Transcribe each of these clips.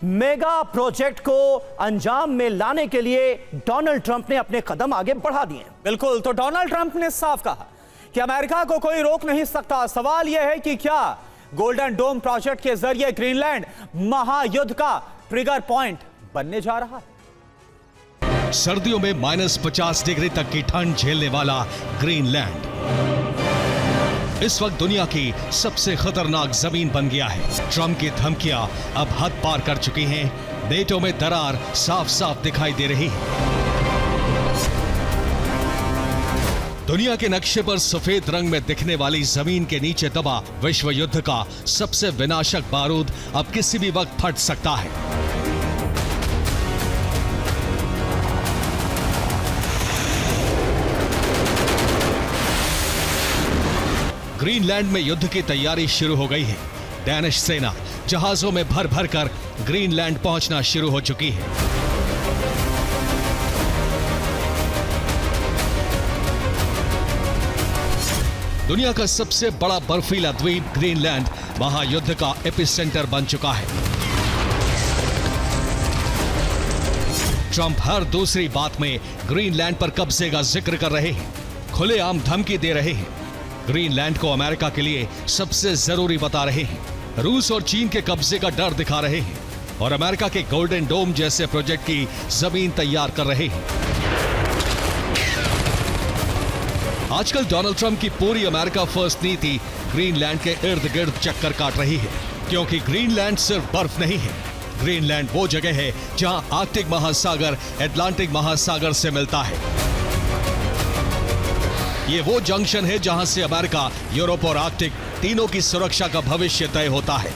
Mega project को अंजाम में लाने के लिए डोनाल्ड ट्रंप ने अपने कदम आगे बढ़ा दिए। बिल्कुल, तो डोनाल्ड ट्रंप ने साफ कहा कि अमेरिका को कोई रोक नहीं सकता। सवाल यह है कि क्या गोल्डन डोम प्रोजेक्ट के जरिए ग्रीनलैंड महायुद्ध का ट्रिगर पॉइंट बनने जा रहा है। सर्दियों में -50 डिग्री तक की ठंड झेलने वाला ग्रीनलैंड इस वक्त दुनिया की सबसे खतरनाक जमीन बन गया है। ट्रंप की धमकियां अब हद पार कर चुकी हैं। नेटो में दरार साफ साफ दिखाई दे रही है। दुनिया के नक्शे पर सफेद रंग में दिखने वाली जमीन के नीचे दबा विश्व युद्ध का सबसे विनाशक बारूद अब किसी भी वक्त फट सकता है। ग्रीनलैंड में युद्ध की तैयारी शुरू हो गई है। डैनिश सेना जहाजों में भर भर कर ग्रीनलैंड पहुंचना शुरू हो चुकी है। दुनिया का सबसे बड़ा बर्फीला द्वीप ग्रीनलैंड महायुद्ध का एपिसेंटर बन चुका है। ट्रंप हर दूसरी बात में ग्रीनलैंड पर कब्जे का जिक्र कर रहे हैं, खुलेआम धमकी दे रहे हैं। ग्रीनलैंड को अमेरिका के लिए सबसे जरूरी बता रहे हैं। रूस और चीन के कब्जे का डर दिखा रहे हैं और अमेरिका के गोल्डन डोम जैसे प्रोजेक्ट की जमीन तैयार कर रहे हैं। आजकल डोनाल्ड ट्रंप की पूरी अमेरिका फर्स्ट नीति ग्रीनलैंड के इर्द गिर्द चक्कर काट रही है, क्योंकि ग्रीनलैंड सिर्फ बर्फ नहीं है। ग्रीनलैंड वो जगह है जहां आर्कटिक महासागर अटलांटिक महासागर से मिलता है। ये वो जंक्शन है जहां से अमेरिका, यूरोप और आर्कटिक तीनों की सुरक्षा का भविष्य तय होता है।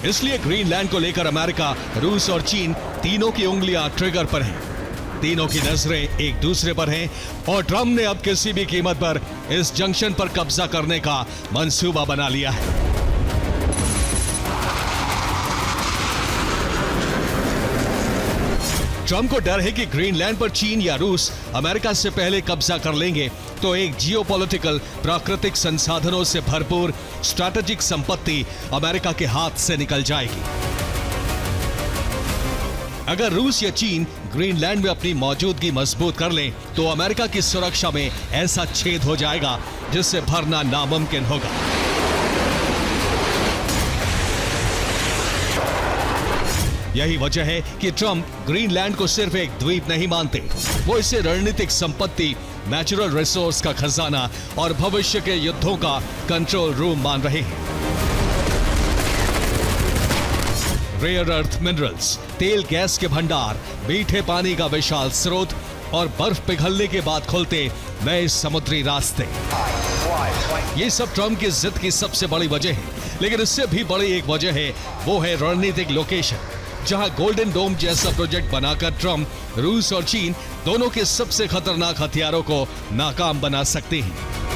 इसलिए ग्रीनलैंड को लेकर अमेरिका, रूस और चीन तीनों की उंगलियां ट्रिगर पर हैं। तीनों की नजरें एक दूसरे पर हैं और ट्रंप ने अब किसी भी कीमत पर इस जंक्शन पर कब्जा करने का मंसूबा बना लिया है। ट्रंप को डर है कि ग्रीनलैंड पर चीन या रूस अमेरिका से पहले कब्जा कर लेंगे तो एक जियोपॉलिटिकल प्राकृतिक संसाधनों से भरपूर स्ट्रैटेजिक संपत्ति अमेरिका के हाथ से निकल जाएगी। अगर रूस या चीन ग्रीनलैंड में अपनी मौजूदगी मजबूत कर लें तो अमेरिका की सुरक्षा में ऐसा छेद हो जाएगा जिससे भरना नामुमकिन होगा। यही वजह है कि ट्रंप ग्रीनलैंड को सिर्फ एक द्वीप नहीं मानते, वो इसे रणनीतिक संपत्ति, नेचुरल रिसोर्स का खजाना और भविष्य के युद्धों का कंट्रोल रूम मान रहे हैं। रेयर अर्थ मिनरल्स, तेल गैस के भंडार, मीठे पानी का विशाल स्रोत और बर्फ पिघलने के बाद खुलते नए समुद्री रास्ते, ये सब ट्रंप की जिद की सबसे बड़ी वजह है। लेकिन इससे भी बड़ी एक वजह है, वो है रणनीतिक लोकेशन, जहां गोल्डन डोम जैसा प्रोजेक्ट बनाकर ट्रंप रूस और चीन दोनों के सबसे खतरनाक हथियारों को नाकाम बना सकते हैं।